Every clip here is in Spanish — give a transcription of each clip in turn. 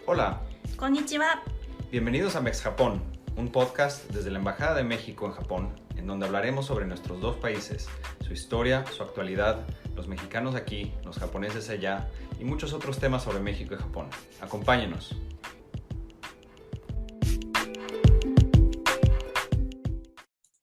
Hola, Konnichiwa. bienvenidos a Mex Japón, un podcast desde la Embajada de México en Japón, en donde hablaremos sobre nuestros dos países, su historia, su actualidad, los mexicanos aquí, los japoneses allá y muchos otros temas sobre México y Japón. Acompáñenos.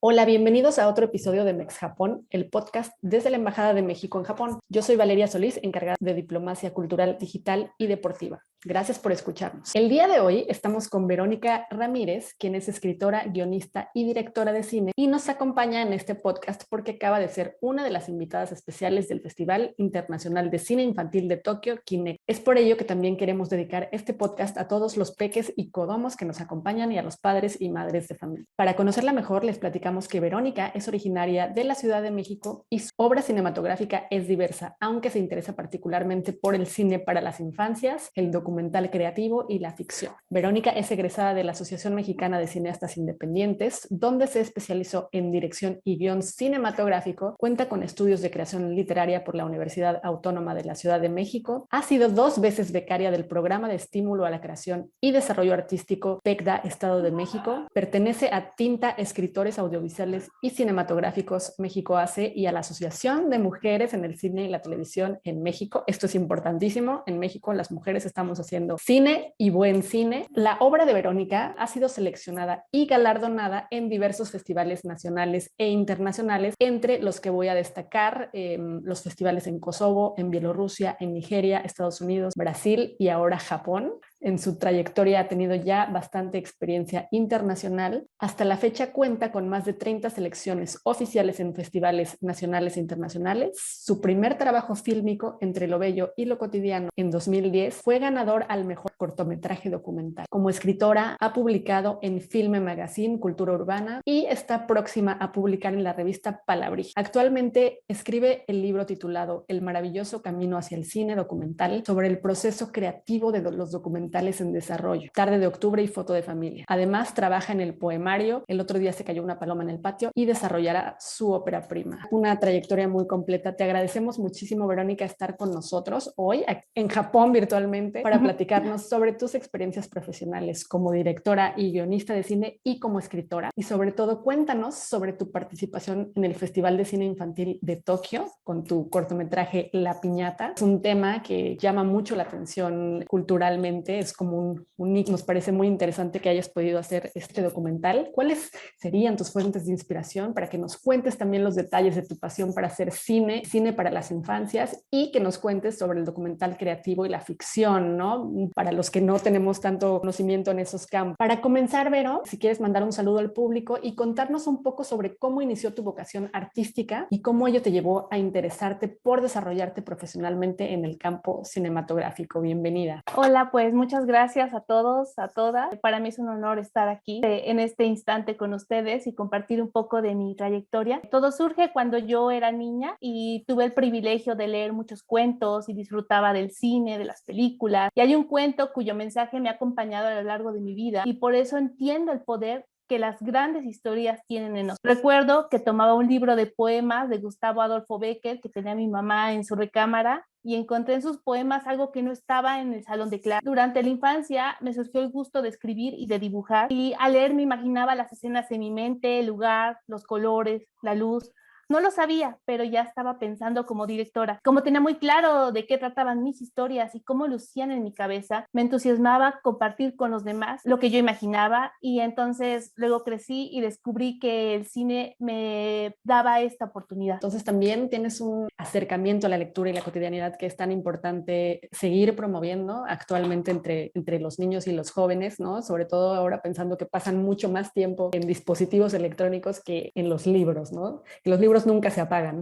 Hola, bienvenidos a otro episodio de Mex Japón, el podcast desde la Embajada de México en Japón. Yo soy Valeria Solís, encargada de diplomacia cultural, digital y deportiva. Gracias por escucharnos. El día de hoy estamos con Verónica Ramírez, quien es escritora, guionista y directora de cine, y nos acompaña en este podcast porque acaba de ser una de las invitadas especiales del Festival Internacional de Cine Infantil de Tokio, KINEC. Es por ello que también queremos dedicar este podcast a todos los peques y kodomos que nos acompañan y a los padres y madres de familia. Para conocerla mejor, les platicamos que Verónica es originaria de la Ciudad de México y su obra cinematográfica es diversa, aunque se interesa particularmente por el cine para las infancias, el documental creativo y la ficción. Verónica es egresada de la Asociación Mexicana de Cineastas Independientes, donde se especializó en dirección y guión cinematográfico, cuenta con estudios de creación literaria por la Universidad Autónoma de la Ciudad de México, ha sido 2 veces becaria del Programa de Estímulo a la Creación y Desarrollo Artístico PECDA Estado de México, pertenece a Tinta Escritores Audiovisuales y Cinematográficos México AC y a la Asociación de Mujeres en el Cine y la Televisión en México. Esto es importantísimo. En México las mujeres estamos haciendo cine y buen cine. La obra de Verónica ha sido seleccionada y galardonada en diversos festivales nacionales e internacionales, entre los que voy a destacar los festivales en Kosovo, en Bielorrusia, en Nigeria, Estados Unidos, Brasil y ahora Japón. En su trayectoria ha tenido ya bastante experiencia internacional. Hasta la fecha cuenta con más de 30 selecciones oficiales en festivales nacionales e internacionales. Su primer trabajo fílmico, Entre lo Bello y lo Cotidiano, en 2010, fue ganador al mejor cortometraje documental. Como escritora, ha publicado en Filme Magazine, Cultura Urbana, y está próxima a publicar en la revista Palabrija. Actualmente escribe el libro titulado El maravilloso camino hacia el cine documental, sobre el proceso creativo de los documentales en desarrollo, Tarde de Octubre y Foto de Familia. Además, trabaja en el poemario El otro día se cayó una paloma en el patio y desarrollará su ópera prima. Una trayectoria muy completa. Te agradecemos muchísimo, Verónica, estar con nosotros hoy en Japón virtualmente para platicarnos sobre tus experiencias profesionales como directora y guionista de cine y como escritora. Y sobre todo, cuéntanos sobre tu participación en el Festival de Cine Infantil de Tokio con tu cortometraje La Piñata. Es un tema que llama mucho la atención culturalmente. Es como nos parece muy interesante que hayas podido hacer este documental. ¿Cuáles serían tus fuentes de inspiración para que nos cuentes también los detalles de tu pasión para hacer cine para las infancias y que nos cuentes sobre el documental creativo y la ficción, ¿no? Para los que no tenemos tanto conocimiento en esos campos. Para comenzar, Vero, si quieres mandar un saludo al público y contarnos un poco sobre cómo inició tu vocación artística y cómo ello te llevó a interesarte por desarrollarte profesionalmente en el campo cinematográfico. Bienvenida. Hola, pues muchas gracias a todos, a todas. Para mí es un honor estar aquí en este instante con ustedes y compartir un poco de mi trayectoria. Todo surge cuando yo era niña y tuve el privilegio de leer muchos cuentos y disfrutaba del cine, de las películas. Y hay un cuento cuyo mensaje me ha acompañado a lo largo de mi vida y por eso entiendo el poder que las grandes historias tienen en nosotros. Recuerdo que tomaba un libro de poemas de Gustavo Adolfo Bécquer que tenía mi mamá en su recámara y encontré en sus poemas algo que no estaba en el salón de clase. Durante la infancia me surgió el gusto de escribir y de dibujar y al leer me imaginaba las escenas en mi mente, el lugar, los colores, la luz. No lo sabía, pero ya estaba pensando como directora. Como tenía muy claro de qué trataban mis historias y cómo lucían en mi cabeza, me entusiasmaba compartir con los demás lo que yo imaginaba y entonces luego crecí y descubrí que el cine me daba esta oportunidad. Entonces también tienes un acercamiento a la lectura y la cotidianidad que es tan importante seguir promoviendo actualmente entre los niños y los jóvenes, ¿no? Sobre todo ahora pensando que pasan mucho más tiempo en dispositivos electrónicos que en los libros, ¿no? Y los libros nunca se apagan,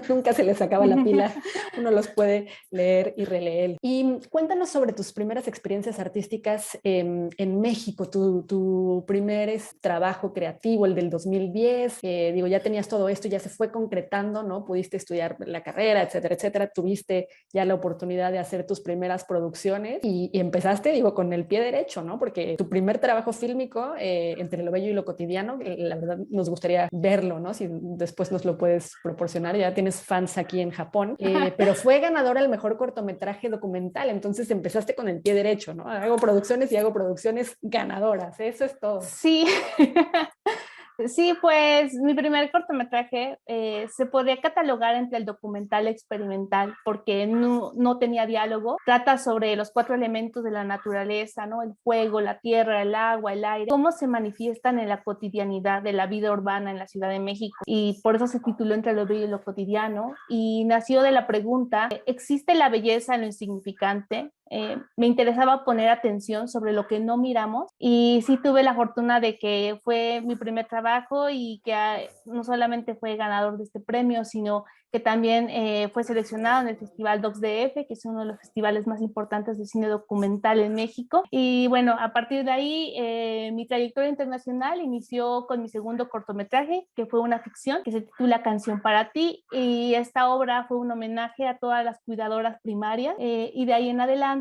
nunca se les acaba la pila, uno los puede leer y releer. Y cuéntanos sobre tus primeras experiencias artísticas en México, tu primer trabajo creativo, el del 2010, digo, ya tenías todo esto, ya se fue concretando, ¿no? Pudiste estudiar la carrera, etcétera, etcétera, tuviste ya la oportunidad de hacer tus primeras producciones y empezaste, digo, con el pie derecho, ¿no? Porque tu primer trabajo fílmico, Entre lo Bello y lo Cotidiano, la verdad nos gustaría verlo, ¿no? Si después nos lo puedes puedes proporcionar, ya tienes fans aquí en Japón, pero fue ganadora al mejor cortometraje documental, entonces empezaste con el pie derecho, ¿no? Hago producciones y hago producciones ganadoras, eso es todo. Sí. Sí, pues mi primer cortometraje se podría catalogar entre el documental experimental porque no tenía diálogo. Trata sobre los 4 elementos de la naturaleza, ¿no? El fuego, la tierra, el agua, el aire, cómo se manifiestan en la cotidianidad de la vida urbana en la Ciudad de México. Y por eso se tituló Entre lo bello y lo cotidiano. Y nació de la pregunta, ¿existe la belleza en lo insignificante? Me interesaba poner atención sobre lo que no miramos y sí tuve la fortuna de que fue mi primer trabajo y que no solamente fue ganador de este premio, sino que también fue seleccionado en el Festival DocsDF, que es uno de los festivales más importantes de cine documental en México. Y bueno, a partir de ahí mi trayectoria internacional inició con mi segundo cortometraje, que fue una ficción que se titula Canción para ti, y esta obra fue un homenaje a todas las cuidadoras primarias y de ahí en adelante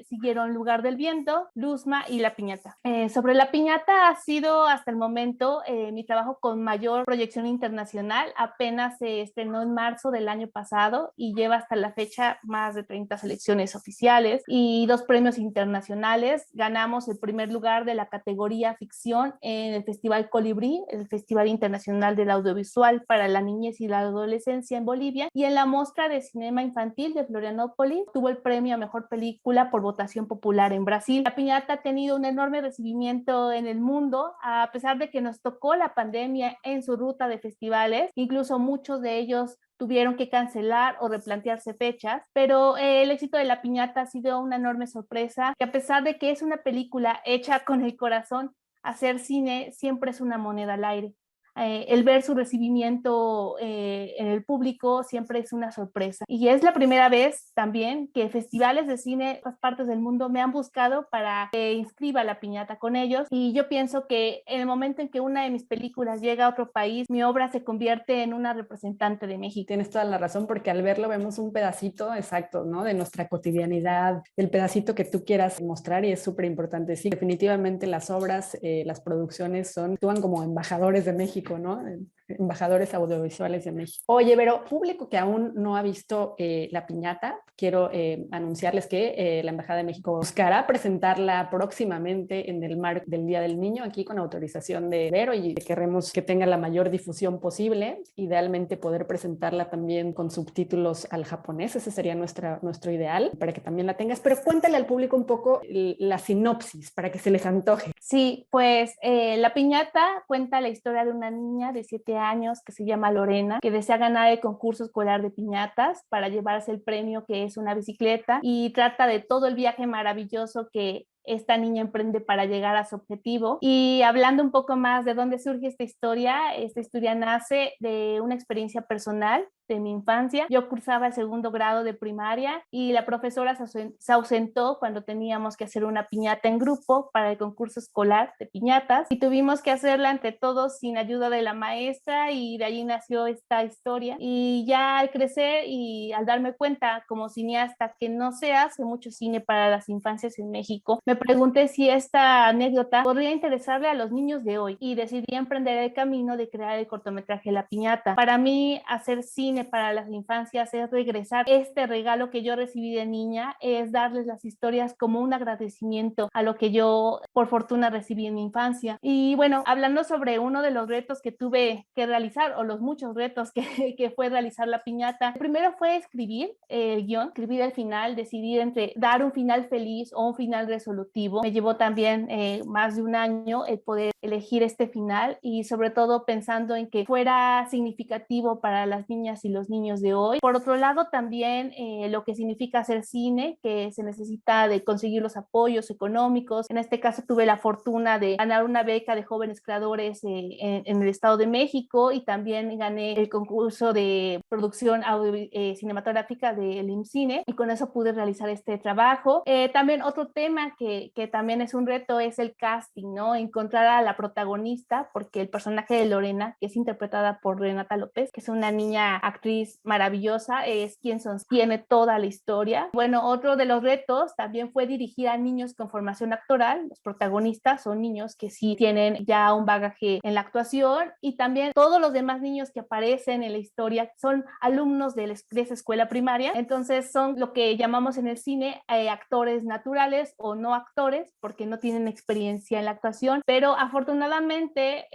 siguieron Lugar del Viento, Luzma y La Piñata. Sobre La Piñata ha sido hasta el momento mi trabajo con mayor proyección internacional. Apenas se estrenó en marzo del año pasado y lleva hasta la fecha más de 30 selecciones oficiales y 2 premios internacionales. Ganamos el primer lugar de la categoría ficción en el Festival Colibrí, el Festival Internacional del Audiovisual para la Niñez y la Adolescencia en Bolivia, y en la Mostra de Cinema Infantil de Florianópolis tuvo el premio a Mejor Película por votación popular en Brasil. La Piñata ha tenido un enorme recibimiento en el mundo, a pesar de que nos tocó la pandemia en su ruta de festivales. Incluso muchos de ellos tuvieron que cancelar o replantearse fechas, pero el éxito de La Piñata ha sido una enorme sorpresa, que a pesar de que es una película hecha con el corazón, hacer cine siempre es una moneda al aire. El ver su recibimiento en el público siempre es una sorpresa. Y es la primera vez también que festivales de cine de otras partes del mundo me han buscado para que inscriba La Piñata con ellos. Y yo pienso que en el momento en que una de mis películas llega a otro país, mi obra se convierte en una representante de México. Tienes toda la razón, porque al verlo vemos un pedacito exacto, ¿no? De nuestra cotidianidad, del pedacito que tú quieras mostrar, y es súper importante. Sí, definitivamente las obras, las producciones actúan como embajadores de México, ¿no? Embajadores audiovisuales de México. Oye, pero público que aún no ha visto La Piñata, quiero anunciarles que la Embajada de México buscará presentarla próximamente en el marco del Día del Niño, aquí con autorización de Vero, y queremos que tenga la mayor difusión posible, idealmente poder presentarla también con subtítulos al japonés. Ese sería nuestro ideal, para que también la tengas, pero cuéntale al público un poco la sinopsis para que se les antoje. Sí, pues La Piñata cuenta la historia de una niña de 7 años que se llama Lorena, que desea ganar el concurso escolar de piñatas para llevarse el premio, que es una bicicleta, y trata de todo el viaje maravilloso que esta niña emprende para llegar a su objetivo. Y hablando un poco más de dónde surge esta historia nace de una experiencia personal de mi infancia. Yo cursaba el 2º grado de primaria y la profesora se ausentó cuando teníamos que hacer una piñata en grupo para el concurso escolar de piñatas, y tuvimos que hacerla entre todos sin ayuda de la maestra, y de allí nació esta historia. Y ya al crecer y al darme cuenta como cineasta que no se hace mucho cine para las infancias en México, me pregunté si esta anécdota podría interesarle a los niños de hoy, y decidí emprender el camino de crear el cortometraje La Piñata. Para mí, hacer cine para las infancias es regresar este regalo que yo recibí de niña, es darles las historias como un agradecimiento a lo que yo por fortuna recibí en mi infancia. Y bueno, hablando sobre uno de los retos que tuve que realizar, o los muchos retos que fue realizar La Piñata, primero fue escribir el guión, escribir el final, decidir entre dar un final feliz o un final resolutivo. Me llevó también más de un año el poder elegir este final, y sobre todo pensando en que fuera significativo para las niñas y los niños de hoy. Por otro lado, también lo que significa hacer cine, que se necesita de conseguir los apoyos económicos. En este caso tuve la fortuna de ganar una beca de jóvenes creadores en el Estado de México, y también gané el concurso de producción cinematográfica del IMCINE, y con eso pude realizar este trabajo. También otro tema que también es un reto es el casting, ¿no? Encontrar a la protagonista, porque el personaje de Lorena, que es interpretada por Renata López, que es una niña actriz maravillosa, es quien sostiene toda la historia. Bueno, otro de los retos también fue dirigir a niños con formación actoral. Los protagonistas son niños que sí tienen ya un bagaje en la actuación, y también todos los demás niños que aparecen en la historia son alumnos de esa escuela primaria. Entonces son lo que llamamos en el cine actores naturales o no actores, porque no tienen experiencia en la actuación, pero afortunadamente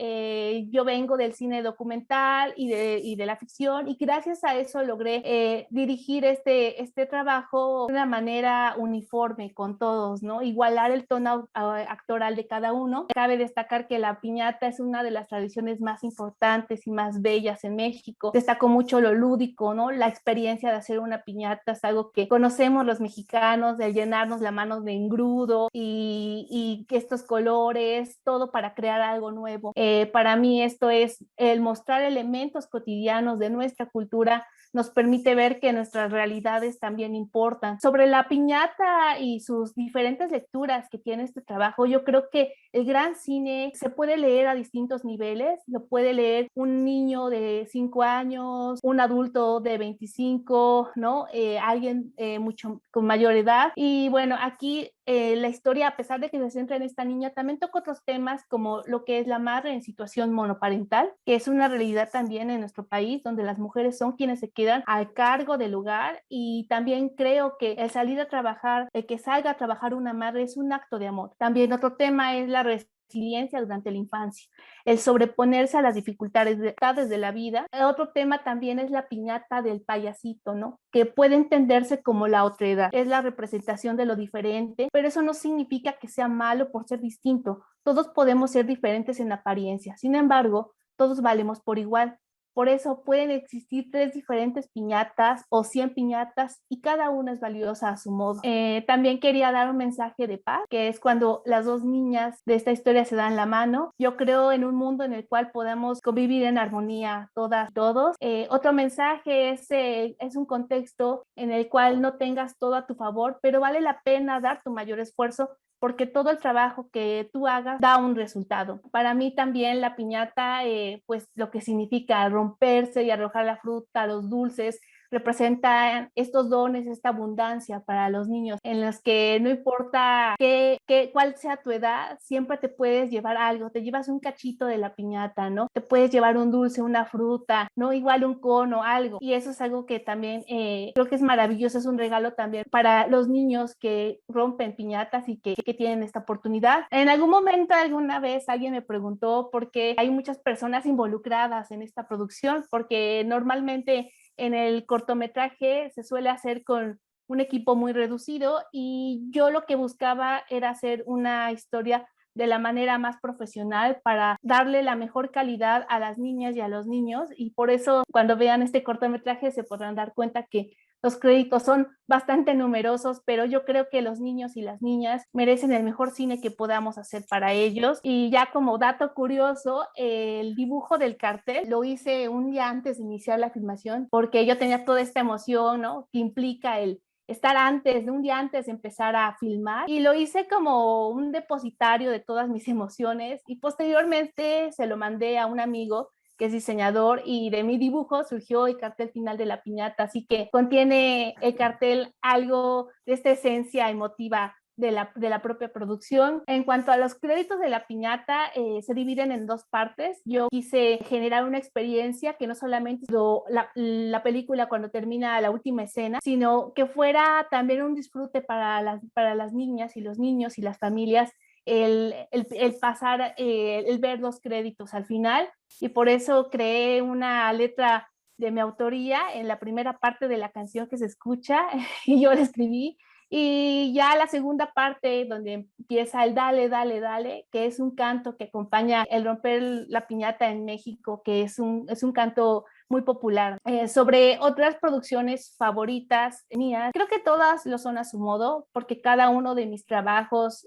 yo vengo del cine documental y de la ficción, y gracias a eso logré dirigir este trabajo de una manera uniforme con todos, ¿no? Igualar el tono actoral de cada uno. Cabe destacar que la piñata es una de las tradiciones más importantes y más bellas en México. Destacó mucho lo lúdico, ¿no? La experiencia de hacer una piñata es algo que conocemos los mexicanos, de llenarnos la mano de engrudo y estos colores, todo para crear algo nuevo. Para mí esto es el mostrar elementos cotidianos de nuestra cultura, nos permite ver que nuestras realidades también importan. Sobre la piñata y sus diferentes lecturas que tiene este trabajo, yo creo que el gran cine se puede leer a distintos niveles. Lo puede leer un niño de 5 años, un adulto de 25, ¿no? Alguien mucho con mayor edad. Y bueno, aquí la historia, a pesar de que se centra en esta niña, también toca otros temas como lo que es la madre en situación monoparental, que es una realidad también en nuestro país, donde las mujeres son quienes se quedan al cargo del hogar. Y también creo que el salir a trabajar, el que salga a trabajar una madre es un acto de amor. También otro tema es la resiliencia durante la infancia, el sobreponerse a las dificultades de la vida. Otro tema también es la piñata del payasito, ¿no? Que puede entenderse como la otredad. Es la representación de lo diferente, pero eso no significa que sea malo por ser distinto. Todos podemos ser diferentes en apariencia. Sin embargo, todos valemos por igual. Por eso pueden existir 3 diferentes piñatas o 100 piñatas, y cada una es valiosa a su modo. También quería dar un mensaje de paz, que es cuando las 2 niñas de esta historia se dan la mano. Yo creo en un mundo en el cual podamos convivir en armonía todas, todos. Otro mensaje es un contexto en el cual no tengas todo a tu favor, pero vale la pena dar tu mayor esfuerzo, porque todo el trabajo que tú hagas da un resultado. Para mí también la piñata, pues lo que significa romperse y arrojar la fruta, los dulces, representan estos dones, esta abundancia para los niños, en los que no importa cuál sea tu edad, siempre te puedes llevar algo, te llevas un cachito de la piñata, ¿no? Te puedes llevar un dulce, una fruta, ¿no? Igual un cono, algo. Y eso es algo que también creo que es maravilloso, es un regalo también para los niños que rompen piñatas y que tienen esta oportunidad. En algún momento, alguna vez, alguien me preguntó por qué hay muchas personas involucradas en esta producción, porque normalmente en el cortometraje se suele hacer con un equipo muy reducido, y yo lo que buscaba era hacer una historia de la manera más profesional para darle la mejor calidad a las niñas y a los niños. Y por eso cuando vean este cortometraje se podrán dar cuenta que los créditos son bastante numerosos, pero yo creo que los niños y las niñas merecen el mejor cine que podamos hacer para ellos. Y ya como dato curioso, el dibujo del cartel lo hice un día antes de iniciar la filmación, porque yo tenía toda esta emoción, ¿no? Que implica el estar un día antes de empezar a filmar, y lo hice como un depositario de todas mis emociones, y posteriormente se lo mandé a un amigo que es diseñador, y de mi dibujo surgió el cartel final de la piñata, así que contiene el cartel algo de esta esencia emotiva de la propia producción. En cuanto a los créditos de la piñata, se dividen en 2 partes. Yo quise generar una experiencia que no solamente la película cuando termina la última escena, sino que fuera también un disfrute para las niñas y los niños y las familias, el pasar, el ver los créditos al final. Y por eso creé una letra de mi autoría en la primera parte de la canción que se escucha, y yo la escribí. Y ya la segunda parte, donde empieza el dale, dale, dale, que es un canto que acompaña el romper la piñata en México, que es un canto muy popular. Sobre otras producciones favoritas mías, creo que todas lo son a su modo, porque cada uno de mis trabajos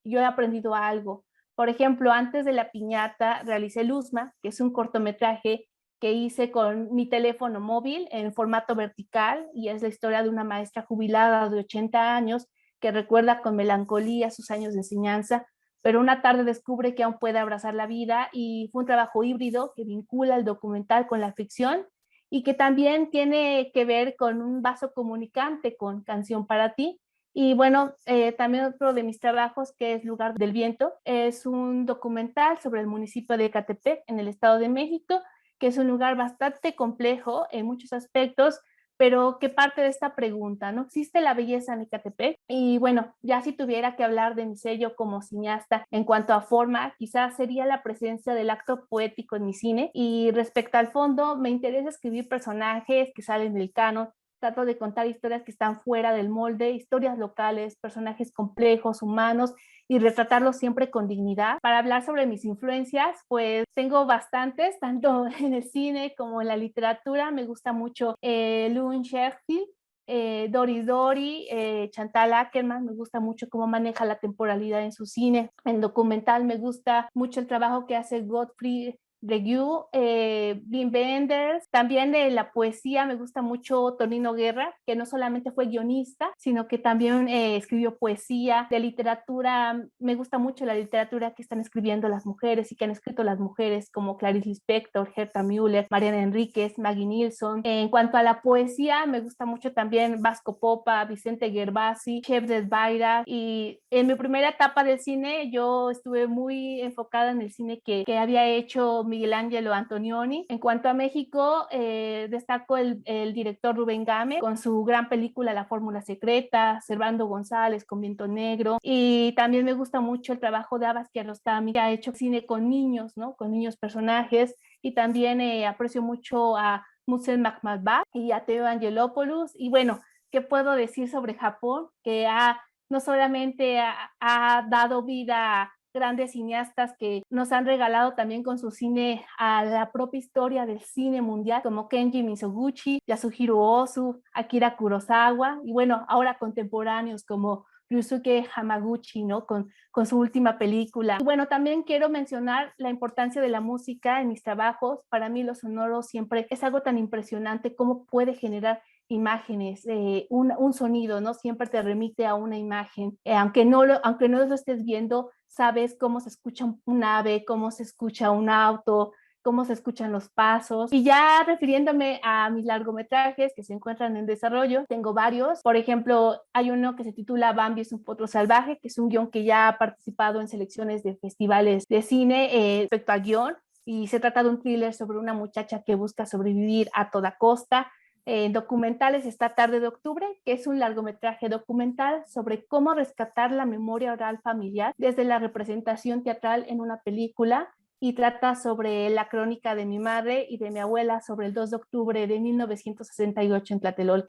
yo he aprendido algo. Por ejemplo, antes de la piñata realicé Luzma, que es un cortometraje que hice con mi teléfono móvil en formato vertical, y es la historia de una maestra jubilada de 80 años que recuerda con melancolía sus años de enseñanza, pero una tarde descubre que aún puede abrazar la vida, y fue un trabajo híbrido que vincula el documental con la ficción, y que también tiene que ver con un vaso comunicante con Canción para ti. Y bueno, también otro de mis trabajos, que es Lugar del Viento, es un documental sobre el municipio de Ecatepec, en el Estado de México, que es un lugar bastante complejo en muchos aspectos, pero que parte de esta pregunta, ¿no? ¿Existe la belleza en Ecatepec? Y bueno, ya si tuviera que hablar de mi sello como cineasta en cuanto a forma, quizás sería la presencia del acto poético en mi cine. Y respecto al fondo, me interesa escribir personajes que salen del canon. Trato de contar historias que están fuera del molde, historias locales, personajes complejos, humanos, y retratarlos siempre con dignidad. Para hablar sobre mis influencias, pues tengo bastantes, tanto en el cine como en la literatura. Me gusta mucho Lynn Sheffield, Doris Dori, Chantal Akerman. Me gusta mucho cómo maneja la temporalidad en su cine. En documental me gusta mucho el trabajo que hace Godfrey Review, Wim Wenders. También de la poesía me gusta mucho Tonino Guerra, que no solamente fue guionista, sino que también escribió poesía. De literatura, me gusta mucho la literatura que están escribiendo las mujeres y que han escrito las mujeres, como Clarice Lispector, Herta Müller, Mariana Enríquez, Maggie Nilsson. En cuanto a la poesía, me gusta mucho también Vasco Popa, Vicente Gervasi, Chef de Baira. Y en mi primera etapa del cine, yo estuve muy enfocada en el cine que había hecho Miguel Ángelo Antonioni. En cuanto a México, destaco el director Rubén Gámez con su gran película La Fórmula Secreta, Servando González con Viento Negro, y también me gusta mucho el trabajo de Abbas Kiarostami, que ha hecho cine con niños, ¿no? Con niños personajes, y también aprecio mucho a Musel Makhmalbaf y a Theo Angelopoulos. Y bueno, ¿qué puedo decir sobre Japón? Que no solamente ha dado vida a grandes cineastas que nos han regalado también con su cine a la propia historia del cine mundial, como Kenji Mizoguchi, Yasuhiro Ozu, Akira Kurosawa, y bueno, ahora contemporáneos como Ryusuke Hamaguchi, ¿no? Con su última película. Y bueno, también quiero mencionar la importancia de la música en mis trabajos. Para mí lo sonoro siempre es algo tan impresionante, cómo puede generar imágenes, un sonido, ¿no? Siempre te remite a una imagen. Aunque no lo estés viendo, sabes cómo se escucha un ave, cómo se escucha un auto, cómo se escuchan los pasos. Y ya refiriéndome a mis largometrajes que se encuentran en desarrollo, tengo varios. Por ejemplo, hay uno que se titula Bambi es un potro salvaje, que es un guión que ya ha participado en selecciones de festivales de cine respecto al guión, y se trata de un thriller sobre una muchacha que busca sobrevivir a toda costa. En documentales está Tarde de Octubre, que es un largometraje documental sobre cómo rescatar la memoria oral familiar desde la representación teatral en una película, y trata sobre la crónica de mi madre y de mi abuela sobre el 2 de octubre de 1968 en Tlatelolco.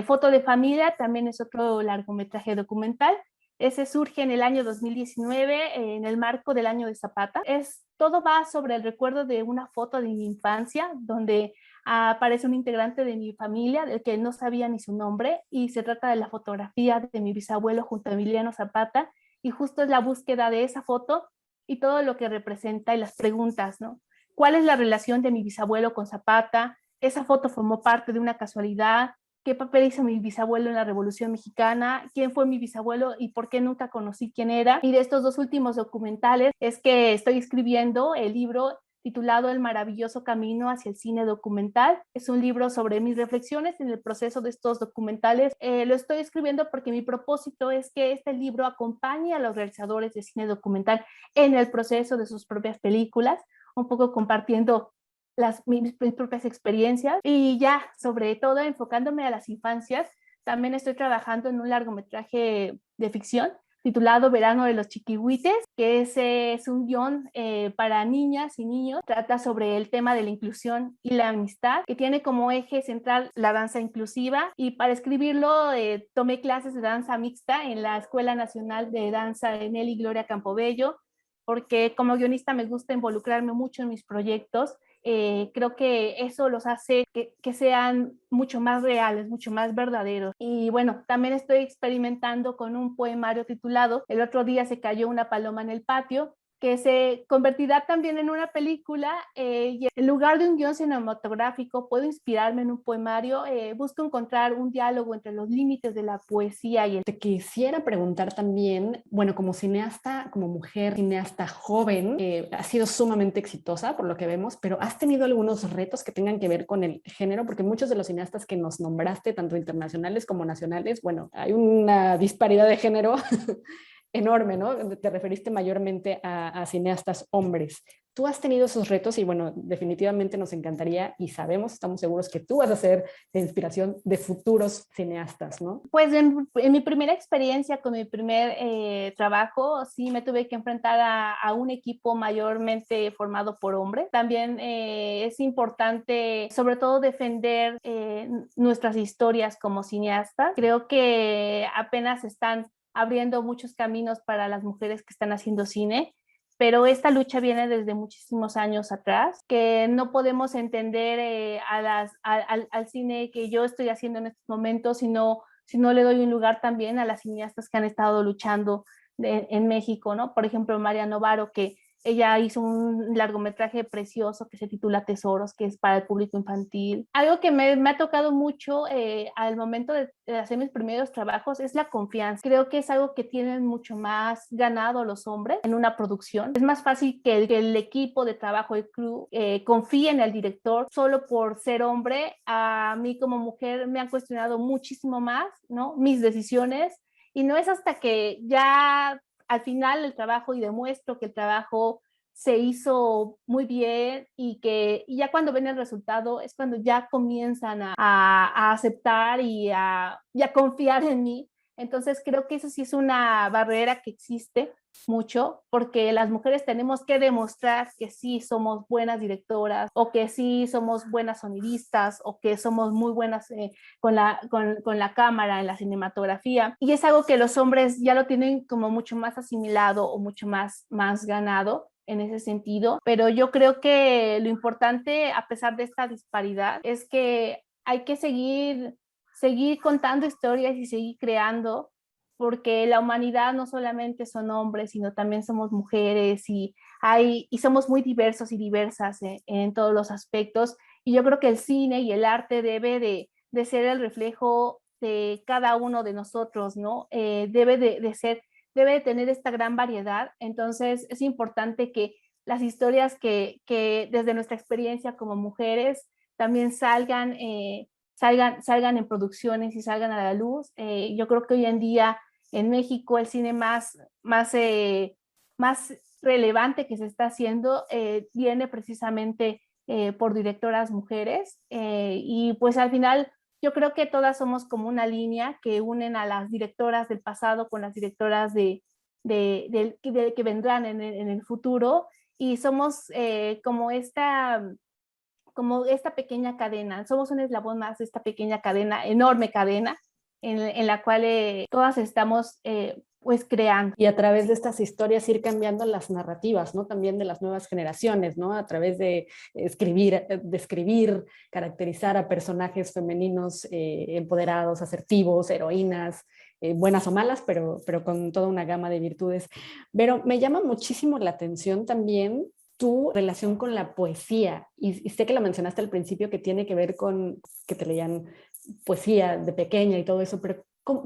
Foto de Familia también es otro largometraje documental. Ese surge en el año 2019 en el marco del año de Zapata. Todo va sobre el recuerdo de una foto de mi infancia donde aparece un integrante de mi familia del que no sabía ni su nombre, y se trata de la fotografía de mi bisabuelo junto a Emiliano Zapata, y justo es la búsqueda de esa foto y todo lo que representa y las preguntas, ¿no? ¿Cuál es la relación de mi bisabuelo con Zapata? ¿Esa foto formó parte de una casualidad? ¿Qué papel hizo mi bisabuelo en la Revolución Mexicana? ¿Quién fue mi bisabuelo y por qué nunca conocí quién era? Y de estos dos últimos documentales es que estoy escribiendo el libro titulado El maravilloso camino hacia el cine documental. Es un libro sobre mis reflexiones en el proceso de estos documentales. Lo estoy escribiendo porque mi propósito es que este libro acompañe a los realizadores de cine documental en el proceso de sus propias películas, un poco compartiendo mis propias experiencias, y ya sobre todo enfocándome a las infancias. También estoy trabajando en un largometraje de ficción titulado Verano de los Chiquihuites, que es un guión para niñas y niños. Trata sobre el tema de la inclusión y la amistad, que tiene como eje central la danza inclusiva, y para escribirlo tomé clases de danza mixta en la Escuela Nacional de Danza de Nelly Gloria Campobello, porque como guionista me gusta involucrarme mucho en mis proyectos. Creo que eso los hace que sean mucho más reales, mucho más verdaderos. Y bueno, también estoy experimentando con un poemario titulado El otro día se cayó una paloma en el patio, que se convertirá también en una película, y en lugar de un guión cinematográfico, puedo inspirarme en un poemario, busco encontrar un diálogo entre los límites de la poesía y el... Te quisiera preguntar también, bueno, como cineasta, como mujer cineasta joven, has sido sumamente exitosa por lo que vemos, pero ¿has tenido algunos retos que tengan que ver con el género? Porque muchos de los cineastas que nos nombraste, tanto internacionales como nacionales, bueno, hay una disparidad de género enorme, ¿no? Te referiste mayormente a cineastas hombres. Tú has tenido esos retos y bueno, definitivamente nos encantaría y sabemos, estamos seguros que tú vas a ser de inspiración de futuros cineastas, ¿no? Pues en mi primera experiencia con mi primer trabajo, sí me tuve que enfrentar a un equipo mayormente formado por hombres. También es importante, sobre todo, defender nuestras historias como cineastas. Creo que apenas están abriendo muchos caminos para las mujeres que están haciendo cine, pero esta lucha viene desde muchísimos años atrás, que no podemos entender al cine que yo estoy haciendo en estos momentos, si no le doy un lugar también a las cineastas que han estado luchando en México, ¿no? Por ejemplo, María Novaro, que ella hizo un largometraje precioso que se titula Tesoros, que es para el público infantil. Algo que me ha tocado mucho al momento de hacer mis primeros trabajos es la confianza. Creo que es algo que tienen mucho más ganado los hombres en una producción. Es más fácil que el equipo de trabajo, el crew, confíe en el director solo por ser hombre. A mí como mujer me han cuestionado muchísimo más, ¿no? Mis decisiones, y no es hasta que ya al final el trabajo y demuestro que el trabajo se hizo muy bien y ya cuando ven el resultado es cuando ya comienzan a aceptar y a confiar en mí. Entonces creo que eso sí es una barrera que existe mucho, porque las mujeres tenemos que demostrar que sí somos buenas directoras, o que sí somos buenas sonidistas, o que somos muy buenas con la cámara en la cinematografía, y es algo que los hombres ya lo tienen como mucho más asimilado o mucho más ganado en ese sentido. Pero yo creo que lo importante, a pesar de esta disparidad, es que hay que seguir contando historias y seguir creando, porque la humanidad no solamente son hombres, sino también somos mujeres, y somos muy diversos y diversas en todos los aspectos. Y yo creo que el cine y el arte debe de ser el reflejo de cada uno de nosotros, ¿no? Debe de tener esta gran variedad. Entonces es importante que las historias que desde nuestra experiencia como mujeres también salgan en producciones y salgan a la luz. Yo creo que hoy en día en México el cine más relevante que se está haciendo viene precisamente por directoras mujeres, y pues al final yo creo que todas somos como una línea que unen a las directoras del pasado con las directoras que vendrán en el futuro, y somos como esta pequeña cadena, somos un eslabón más de esta pequeña cadena, enorme cadena, en la cual todas estamos pues creando. Y a través de estas historias ir cambiando las narrativas, ¿no? También de las nuevas generaciones, ¿no? A través de describir, caracterizar a personajes femeninos empoderados, asertivos, heroínas, buenas o malas, pero con toda una gama de virtudes. Pero me llama muchísimo la atención también tu relación con la poesía, y sé que la mencionaste al principio, que tiene que ver con que te leían poesía de pequeña y todo eso, pero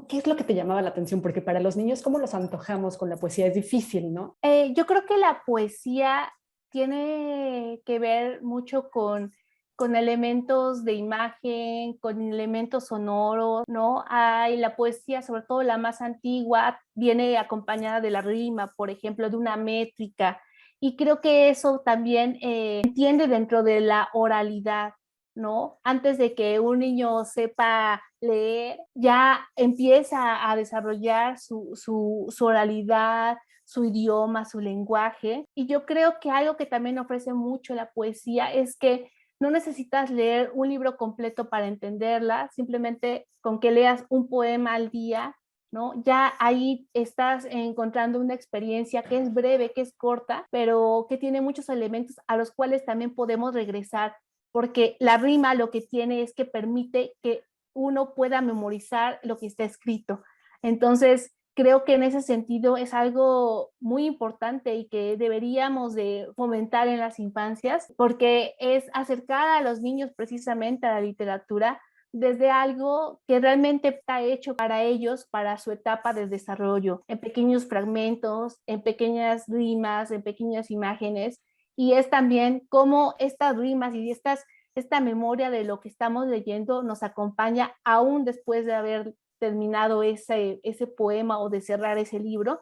¿qué es lo que te llamaba la atención? Porque para los niños, ¿cómo los antojamos con la poesía? Es difícil, ¿no? Yo creo que la poesía tiene que ver mucho con elementos de imagen, con elementos sonoros, ¿no? Hay la poesía, sobre todo la más antigua, viene acompañada de la rima, por ejemplo, de una métrica, y creo que eso también entiende dentro de la oralidad, ¿no? Antes de que un niño sepa leer, ya empieza a desarrollar su oralidad, su idioma, su lenguaje. Y yo creo que algo que también ofrece mucho la poesía es que no necesitas leer un libro completo para entenderla, simplemente con que leas un poema al día, ¿no? Ya ahí estás encontrando una experiencia que es breve, que es corta, pero que tiene muchos elementos a los cuales también podemos regresar, porque la rima lo que tiene es que permite que uno pueda memorizar lo que está escrito. Entonces, creo que en ese sentido es algo muy importante y que deberíamos de fomentar en las infancias, porque es acercar a los niños precisamente a la literatura desde algo que realmente está hecho para ellos, para su etapa de desarrollo, en pequeños fragmentos, en pequeñas rimas, en pequeñas imágenes, y es también cómo estas rimas y esta memoria de lo que estamos leyendo nos acompaña aún después de haber terminado ese poema o de cerrar ese libro,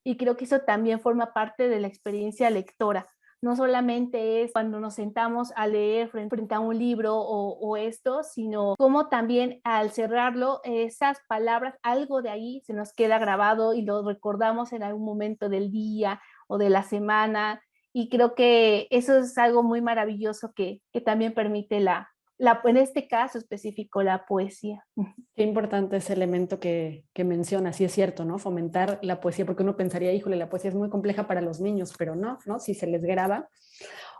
y creo que eso también forma parte de la experiencia lectora. No solamente es cuando nos sentamos a leer frente a un libro o esto, sino como también al cerrarlo, esas palabras, algo de ahí se nos queda grabado y lo recordamos en algún momento del día o de la semana. Y creo que eso es algo muy maravilloso que también permite en este caso específico, la poesía. Qué importante ese elemento que mencionas, y es cierto, ¿no? Fomentar la poesía, porque uno pensaría, híjole, la poesía es muy compleja para los niños, pero no, ¿no? Si se les graba.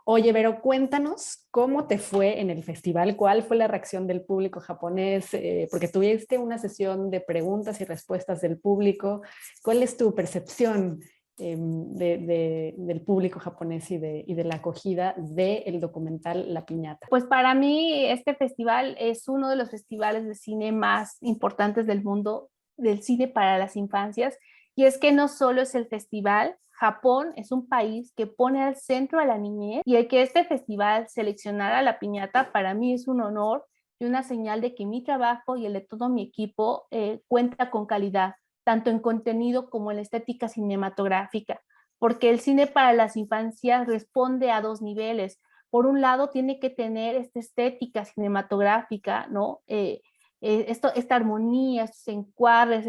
Oye, Vero, cuéntanos cómo te fue en el festival, cuál fue la reacción del público japonés, porque tuviste una sesión de preguntas y respuestas del público. ¿Cuál es tu percepción del público japonés y de la acogida del documental La Piñata? Pues para mí este festival es uno de los festivales de cine más importantes del mundo, del cine para las infancias, y es que no solo es el festival. Japón es un país que pone al centro a la niñez, y el que este festival seleccionara La Piñata para mí es un honor y una señal de que mi trabajo y el de todo mi equipo cuenta con calidad, tanto en contenido como en la estética cinematográfica, porque el cine para las infancias responde a dos niveles. Por un lado, tiene que tener esta estética cinematográfica, ¿no? Esta armonía, estos encuadres,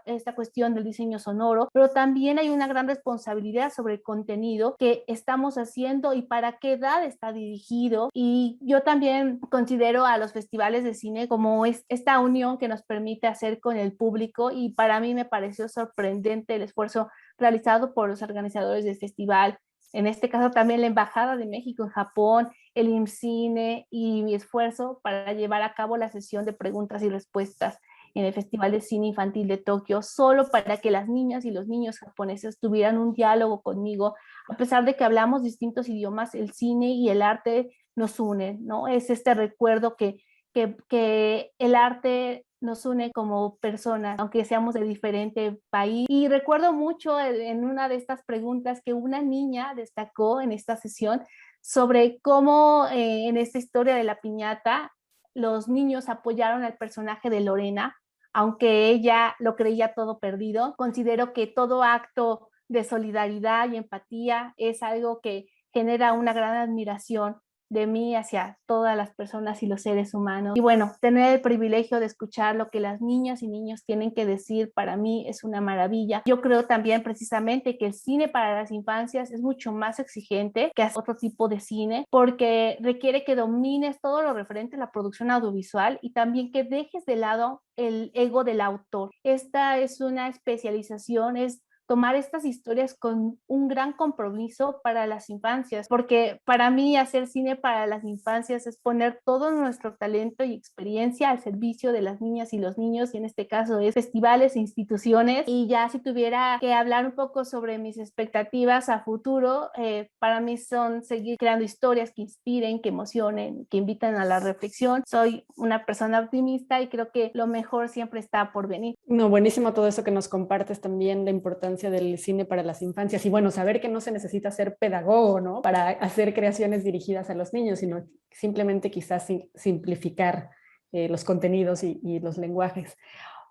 esta cuestión del diseño sonoro, pero también hay una gran responsabilidad sobre el contenido que estamos haciendo y para qué edad está dirigido. Y yo también considero a los festivales de cine como esta unión que nos permite hacer con el público, y para mí me pareció sorprendente el esfuerzo realizado por los organizadores del festival. En este caso también la Embajada de México en Japón, el IMCINE y mi esfuerzo para llevar a cabo la sesión de preguntas y respuestas en el Festival de Cine Infantil de Tokio, solo para que las niñas y los niños japoneses tuvieran un diálogo conmigo. A pesar de que hablamos distintos idiomas, el cine y el arte nos unen, ¿no? Es este recuerdo que el arte nos une como personas, aunque seamos de diferente país. Y recuerdo mucho en una de estas preguntas que una niña destacó en esta sesión sobre cómo en esta historia de La Piñata los niños apoyaron al personaje de Lorena, aunque ella lo creía todo perdido. Considero que todo acto de solidaridad y empatía es algo que genera una gran admiración de mí hacia todas las personas y los seres humanos. Y bueno, tener el privilegio de escuchar lo que las niñas y niños tienen que decir, para mí es una maravilla. Yo creo también precisamente que el cine para las infancias es mucho más exigente que otro tipo de cine, porque requiere que domines todo lo referente a la producción audiovisual y también que dejes de lado el ego del autor. Esta es una especialización, es tomar estas historias con un gran compromiso para las infancias, porque para mí hacer cine para las infancias es poner todo nuestro talento y experiencia al servicio de las niñas y los niños, y en este caso es festivales e instituciones. Y ya si tuviera que hablar un poco sobre mis expectativas a futuro, para mí son seguir creando historias que inspiren, que emocionen, que invitan a la reflexión. Soy una persona optimista y creo que lo mejor siempre está por venir. No, buenísimo todo eso que nos compartes también, la importancia del cine para las infancias, y bueno, saber que no se necesita ser pedagogo, ¿no? Para hacer creaciones dirigidas a los niños, sino simplemente quizás simplificar los contenidos y los lenguajes.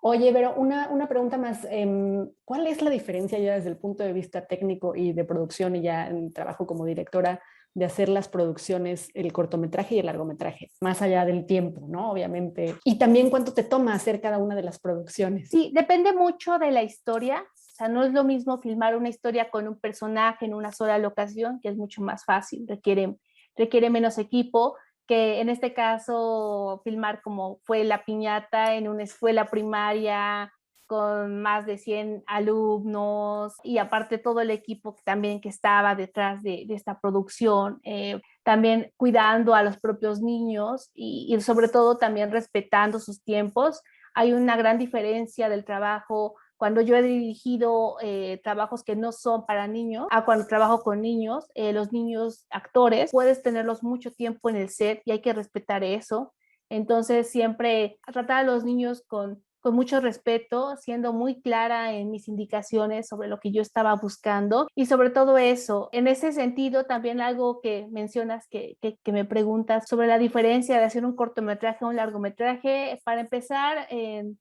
Oye, pero una pregunta más, ¿cuál es la diferencia ya desde el punto de vista técnico y de producción y ya en trabajo como directora de hacer las producciones, el cortometraje y el largometraje, más allá del tiempo, ¿no? Obviamente. Y también cuánto te toma hacer cada una de las producciones. Sí, depende mucho de la historia. O sea, no es lo mismo filmar una historia con un personaje en una sola locación, que es mucho más fácil, requiere menos equipo, que en este caso filmar como fue La Piñata en una escuela primaria con más de 100 alumnos, y aparte todo el equipo también que estaba detrás de esta producción, también cuidando a los propios niños y sobre todo también respetando sus tiempos. Hay una gran diferencia del trabajo cuando yo he dirigido trabajos que no son para niños, a cuando trabajo con niños, los niños actores, puedes tenerlos mucho tiempo en el set y hay que respetar eso. Entonces, siempre tratar a los niños con mucho respeto, siendo muy clara en mis indicaciones sobre lo que yo estaba buscando y sobre todo eso. En ese sentido, también algo que mencionas, que me preguntas sobre la diferencia de hacer un cortometraje o un largometraje, para empezar,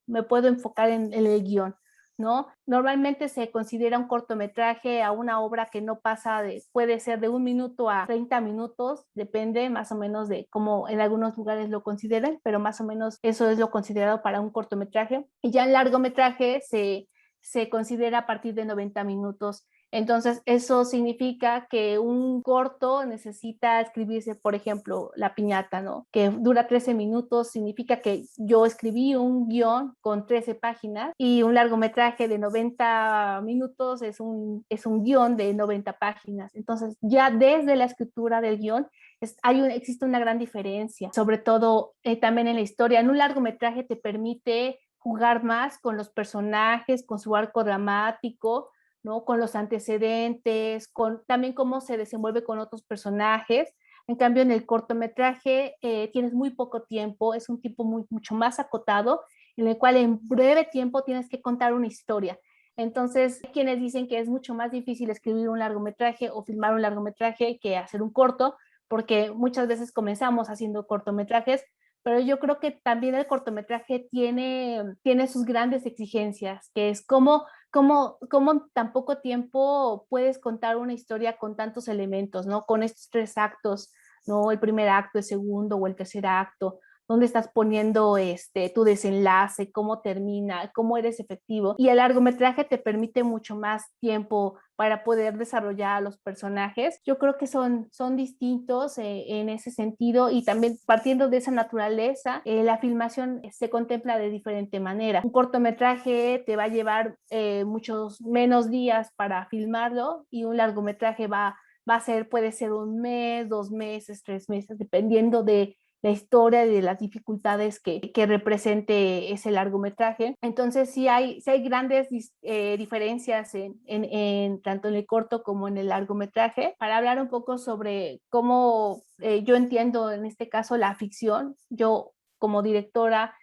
me puedo enfocar en el guión, ¿no? Normalmente se considera un cortometraje a una obra que no pasa puede ser de 1 minuto a 30 minutos, depende más o menos de cómo en algunos lugares lo consideren, pero más o menos eso es lo considerado para un cortometraje. Y ya el largometraje se considera a partir de 90 minutos. Entonces, eso significa que un corto necesita escribirse, por ejemplo, La Piñata, ¿no? Que dura 13 minutos, significa que yo escribí un guión con 13 páginas y un largometraje de 90 minutos es un guión de 90 páginas. Entonces, ya desde la escritura del guión existe una gran diferencia, sobre todo también en la historia. En un largometraje te permite jugar más con los personajes, con su arco dramático, ¿no? Con los antecedentes, con también cómo se desenvuelve con otros personajes. En cambio, en el cortometraje tienes muy poco tiempo, es un tiempo mucho más acotado, en el cual en breve tiempo tienes que contar una historia. Entonces, hay quienes dicen que es mucho más difícil escribir un largometraje o filmar un largometraje que hacer un corto, porque muchas veces comenzamos haciendo cortometrajes, pero yo creo que también el cortometraje tiene sus grandes exigencias, que es cómo en tan poco tiempo puedes contar una historia con tantos elementos, ¿no? Con estos 3 actos, ¿no? El primer acto, el segundo o el tercer acto, dónde estás poniendo tu desenlace, cómo termina, cómo eres efectivo. Y el largometraje te permite mucho más tiempo para poder desarrollar a los personajes. Yo creo que son distintos en ese sentido, y también partiendo de esa naturaleza, la filmación se contempla de diferente manera. Un cortometraje te va a llevar muchos menos días para filmarlo, y un largometraje puede ser 1 mes, 2 meses, 3 meses, dependiendo de la historia y de las dificultades que represente ese largometraje. Entonces sí hay grandes diferencias tanto en el corto como en el largometraje. Para hablar un poco sobre cómo yo entiendo en este caso la ficción, yo como directora,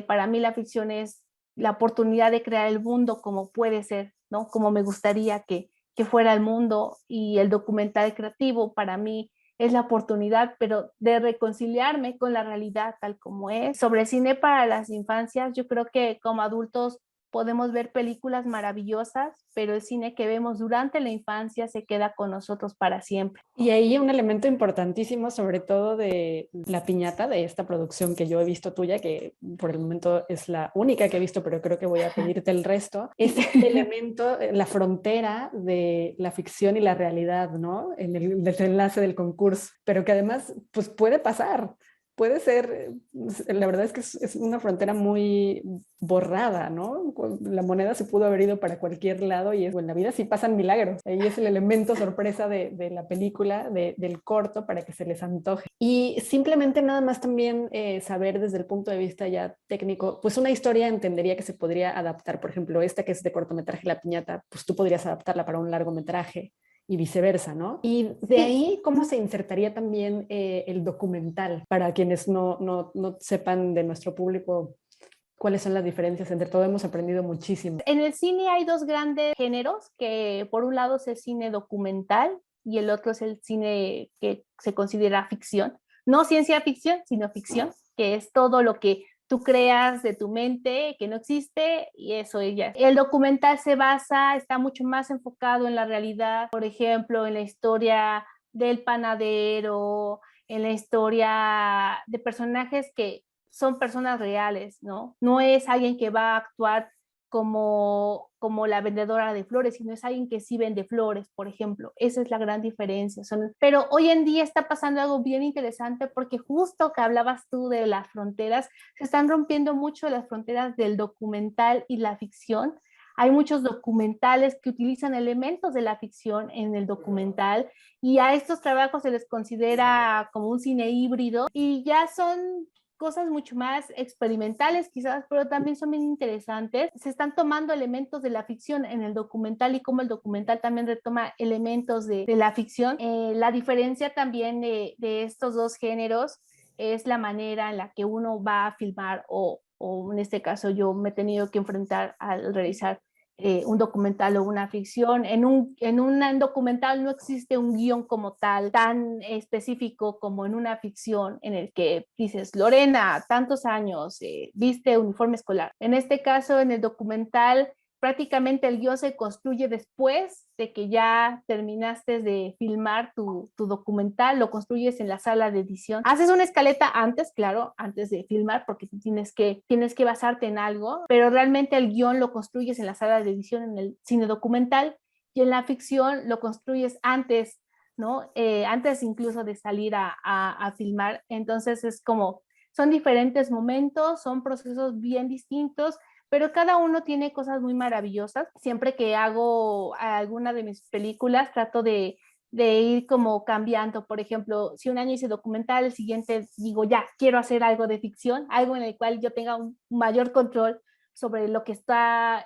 para mí la ficción es la oportunidad de crear el mundo como puede ser, ¿no? Como me gustaría que fuera el mundo, y el documental creativo para mí es la oportunidad, pero de reconciliarme con la realidad tal como es. Sobre cine para las infancias, yo creo que como adultos podemos ver películas maravillosas, pero el cine que vemos durante la infancia se queda con nosotros para siempre. Y ahí un elemento importantísimo, sobre todo de La Piñata, de esta producción que yo he visto tuya, que por el momento es la única que he visto, pero creo que voy a pedirte el resto, es este elemento, la frontera de la ficción y la realidad, ¿no? En el desenlace del concurso, pero que además pues puede pasar. Puede ser, la verdad es que es una frontera muy borrada, ¿no? La moneda se pudo haber ido para cualquier lado, y en la vida sí pasan milagros. Ahí es el elemento sorpresa de la película, del corto, para que se les antoje. Y simplemente nada más también saber desde el punto de vista ya técnico, pues una historia entendería que se podría adaptar. Por ejemplo, esta que es de cortometraje, La Piñata, pues tú podrías adaptarla para un largometraje y viceversa, ¿no? Y de ahí, ¿cómo se insertaría también el documental? Para quienes no sepan de nuestro público, ¿cuáles son las diferencias? Entre todo hemos aprendido muchísimo. En el cine hay 2 grandes géneros, que por un lado es el cine documental y el otro es el cine que se considera ficción. No ciencia ficción, sino ficción, que es todo lo que tú creas de tu mente, que no existe, y eso ella. El documental está mucho más enfocado en la realidad, por ejemplo, en la historia del panadero, en la historia de personajes que son personas reales, ¿no? No es alguien que va a actuar como la vendedora de flores, sino es alguien que sí vende flores, por ejemplo. Esa es la gran diferencia. Pero hoy en día está pasando algo bien interesante, porque justo que hablabas tú de las fronteras, se están rompiendo mucho las fronteras del documental y la ficción. Hay muchos documentales que utilizan elementos de la ficción en el documental, y a estos trabajos se les considera como un cine híbrido, y ya son cosas mucho más experimentales quizás, pero también son bien interesantes. Se están tomando elementos de la ficción en el documental y como el documental también retoma elementos de la ficción. La diferencia también de estos dos géneros es la manera en la que uno va a filmar o en este caso yo me he tenido que enfrentar al realizar un documental o una ficción. En un documental no existe un guión como tal, tan específico como en una ficción en el que dices, Lorena, tantos años, viste uniforme escolar. En este caso, en el documental, prácticamente el guión se construye después de que ya terminaste de filmar tu documental, lo construyes en la sala de edición. Haces una escaleta antes, claro, antes de filmar, porque tienes que basarte en algo, pero realmente el guión lo construyes en la sala de edición, en el cine documental, y en la ficción lo construyes antes, ¿no? Antes incluso de salir a filmar. Entonces es como, son diferentes momentos, son procesos bien distintos, pero cada uno tiene cosas muy maravillosas. Siempre que hago alguna de mis películas, trato de ir como cambiando. Por ejemplo, si un año hice documental, el siguiente digo, ya, quiero hacer algo de ficción, algo en el cual yo tenga un mayor control sobre lo que está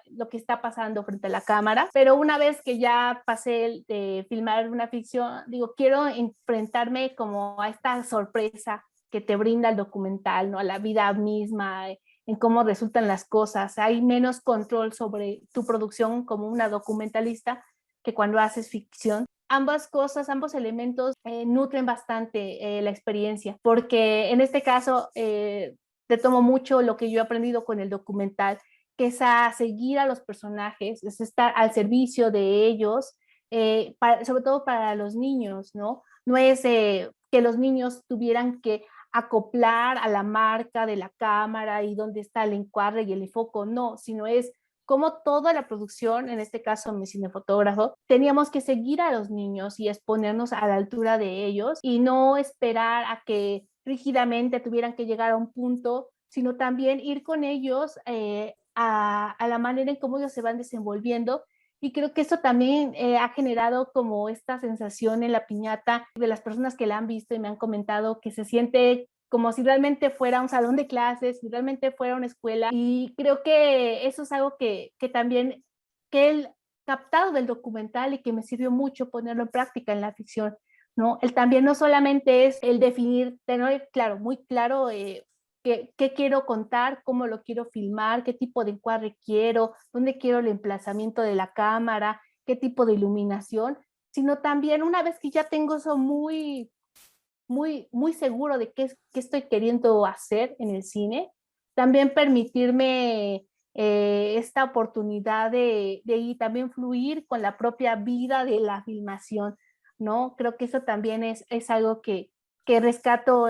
pasando frente a la cámara. Pero una vez que ya pasé de filmar una ficción, digo, quiero enfrentarme como a esta sorpresa que te brinda el documental, ¿no? A la vida misma, en cómo resultan las cosas. Hay menos control sobre tu producción como una documentalista que cuando haces ficción. Ambas cosas, ambos elementos nutren bastante la experiencia, porque en este caso te tomo mucho lo que yo he aprendido con el documental, que es a seguir a los personajes, es estar al servicio de ellos, sobre todo para los niños, ¿no? No es que los niños tuvieran que acoplar a la marca de la cámara y dónde está el encuadre y el enfoque, no, sino es como toda la producción, en este caso mi cinefotógrafo, teníamos que seguir a los niños y exponernos a la altura de ellos y no esperar a que rígidamente tuvieran que llegar a un punto, sino también ir con ellos a la manera en cómo ellos se van desenvolviendo. Y creo que eso también ha generado como esta sensación en la piñata de las personas que la han visto y me han comentado que se siente como si realmente fuera un salón de clases, si realmente fuera una escuela. Y creo que eso es algo que también, que he captado del documental y que me sirvió mucho ponerlo en práctica en la ficción, ¿no? El también no solamente es el definir, tener claro, muy claro qué quiero contar, cómo lo quiero filmar, qué tipo de encuadre quiero, dónde quiero el emplazamiento de la cámara, qué tipo de iluminación, sino también una vez que ya tengo eso muy, muy, muy seguro de qué estoy queriendo hacer en el cine, también permitirme esta oportunidad de ir también fluir con la propia vida de la filmación, ¿no? Creo que eso también es algo que rescato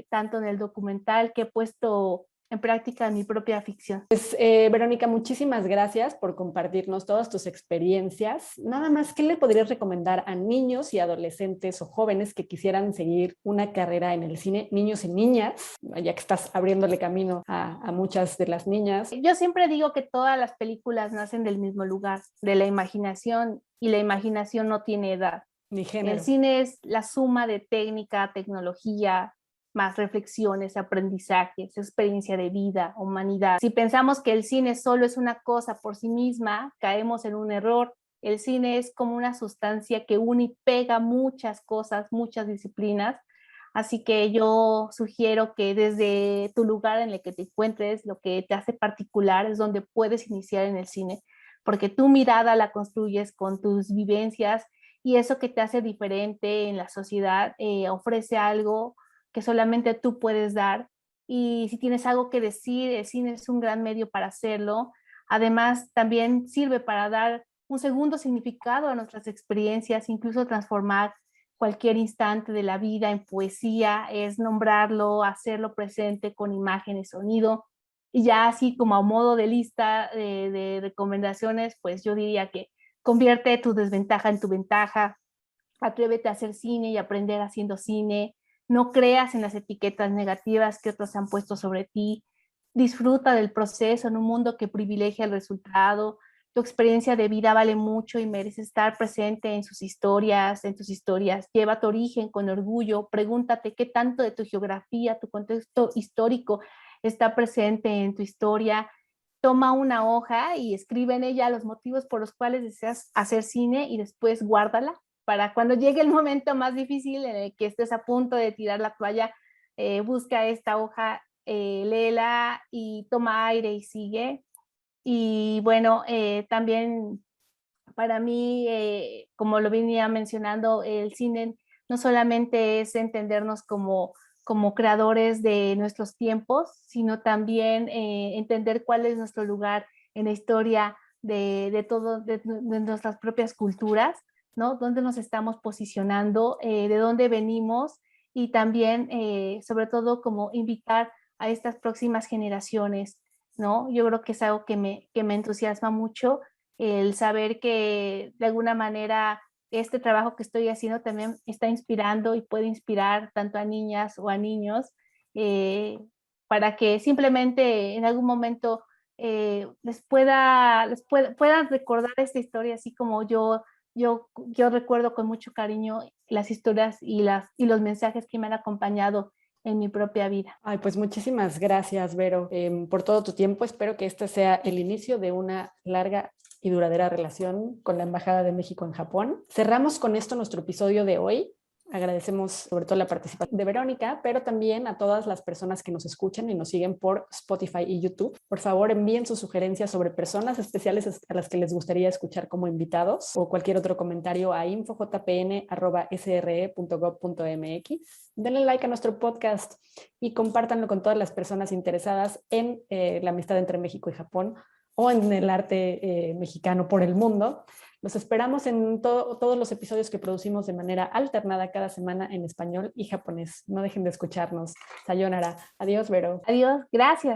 tanto en el documental que he puesto en práctica en mi propia ficción. Pues, Verónica, muchísimas gracias por compartirnos todas tus experiencias. Nada más, ¿qué le podrías recomendar a niños y adolescentes o jóvenes que quisieran seguir una carrera en el cine, niños y niñas, ya que estás abriéndole camino a muchas de las niñas? Yo siempre digo que todas las películas nacen del mismo lugar, de la imaginación, y la imaginación no tiene edad. Ni El género. cine es la suma de técnica, tecnología, más reflexiones, aprendizajes, experiencia de vida, humanidad. Si pensamos que el cine solo es una cosa por sí misma, caemos en un error. El cine es como una sustancia que une y pega muchas cosas, muchas disciplinas. Así que yo sugiero que desde tu lugar en el que te encuentres, lo que te hace particular es donde puedes iniciar en el cine, porque tu mirada la construyes con tus vivencias y eso que te hace diferente en la sociedad ofrece algo que solamente tú puedes dar. Y si tienes algo que decir, el cine es un gran medio para hacerlo. Además, también sirve para dar un segundo significado a nuestras experiencias, incluso transformar cualquier instante de la vida en poesía, es nombrarlo, hacerlo presente con imágenes, sonido. Y ya así como a modo de lista de recomendaciones, pues yo diría que convierte tu desventaja en tu ventaja, atrévete a hacer cine y aprender haciendo cine, no creas en las etiquetas negativas que otros han puesto sobre ti, disfruta del proceso en un mundo que privilegia el resultado, tu experiencia de vida vale mucho y mereces estar presente en sus historias, en tus historias. Lleva tu origen con orgullo, pregúntate qué tanto de tu geografía, tu contexto histórico está presente en tu historia. Toma una hoja y escribe en ella los motivos por los cuales deseas hacer cine y después guárdala para cuando llegue el momento más difícil en el que estés a punto de tirar la toalla, busca esta hoja, léela y toma aire y sigue. Y bueno, también para mí, como lo venía mencionando, el cine no solamente es entendernos como creadores de nuestros tiempos, sino también entender cuál es nuestro lugar en la historia de nuestras propias culturas, ¿no? Dónde nos estamos posicionando, de dónde venimos y también, sobre todo, como invitar a estas próximas generaciones, ¿no? Yo creo que es algo que me entusiasma mucho, el saber que de alguna manera este trabajo que estoy haciendo también está inspirando y puede inspirar tanto a niñas o a niños, eh, para que simplemente en algún momento puedan recordar esta historia, así como yo recuerdo con mucho cariño las historias y los mensajes que me han acompañado en mi propia vida. Ay, pues muchísimas gracias, Vero, por todo tu tiempo. Espero que este sea el inicio de una larga y duradera relación con la Embajada de México en Japón. Cerramos con esto nuestro episodio de hoy. Agradecemos sobre todo la participación de Verónica, pero también a todas las personas que nos escuchan y nos siguen por Spotify y YouTube. Por favor, envíen sus sugerencias sobre personas especiales a las que les gustaría escuchar como invitados o cualquier otro comentario a infojpn@sre.gov.mx. Denle like a nuestro podcast y compártanlo con todas las personas interesadas en la amistad entre México y Japón o en el arte mexicano por el mundo. Los esperamos en todos los episodios que producimos de manera alternada cada semana en español y japonés. No dejen de escucharnos. Sayonara. Adiós, Vero. Adiós, gracias.